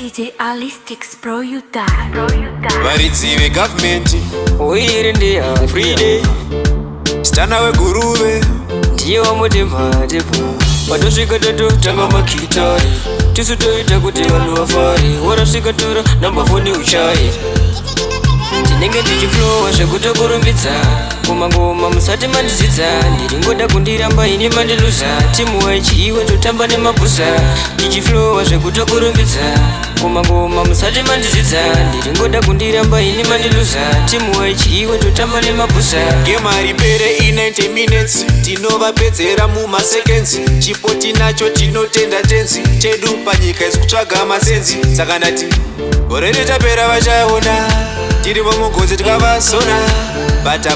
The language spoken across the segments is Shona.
DJ Alistics Pro you die. Varidzive government uiri ndiya Friday stana weguruve ndiye wamutemhatepo patosvika tatotanga makitari tisu toita kuti vanhu vafare warasvika tora nambafoni uchaye ndinenge ndichiflowa zvekutokurumbidza kumangoma musati mandizidza ndiringoda kundiramba ini mandiluza timu waichiiwe totamba nemabusa ndichiflowa zvekutokurumbidza kumangoma musati mandizidza ndiringoda kundiramba ini mandiluza timu waichiiwe totamba nemabusa gemari pere 90 minutes tinovapedzera mumaseconds chipo tinacho tinotenda tenzi chedu panyika isikutsvaga masenzi saka ndati gore netapera vachaona tiri vomugodzi tikavasona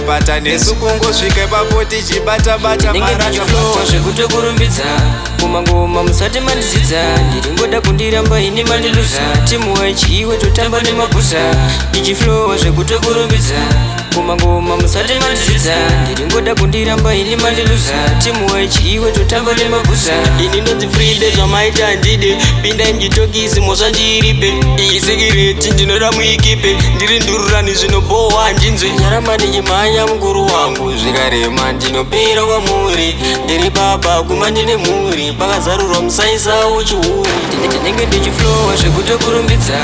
bata nesu kungosvika ipapo tichibata ndinenge ndichiflowa zvekutokurumbidza kumangoma musati mandizidza ndiringoda kundiramba ini mandiluza timu waichiiwe totamba nemabusa ndichiflowa zvekutokurumbidza kumangoma musati mandizidza ndiringoda kundiramba ini mandiluza timu waichiiwe totamba nemabusa ini ndodzi Friday zvamaita handide pindai mujitokisi mosandiripe iyi sekireti ndinoda muikipe ndiri ndururani zvinobohwa handinzwe nyarama ndichimhanya mukuru wangu zvikarema ndinopera kwamuri ndiri baba kuma ndine mhuri pakazarurwa musaisa uchiuri ndinenge ndichiflowa zvekutokurumbidza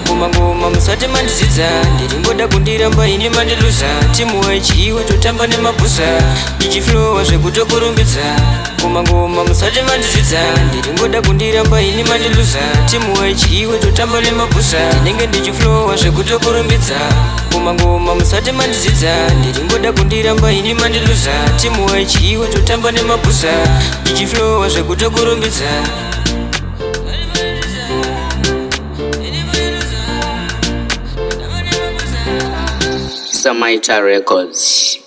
kumangoma musati mandizidza ndiringoda kundiramba ini mandiluza timu waichiiwe totamba nemabusa ndichiflowa zvekutokurumbidza kumangoma musati mandizidza ndiringoda kundiramba ini mandiluza timu waichiiwe totamba nemabusa ndinenge ndichiflowa zvekutokurumbidza kumangoma musati mandizidza ndiringoda kundiramba ini mandiluza timu waichiiwe totamba nemabusa ndichiflowa zvekutokurumbidza Samaita Records.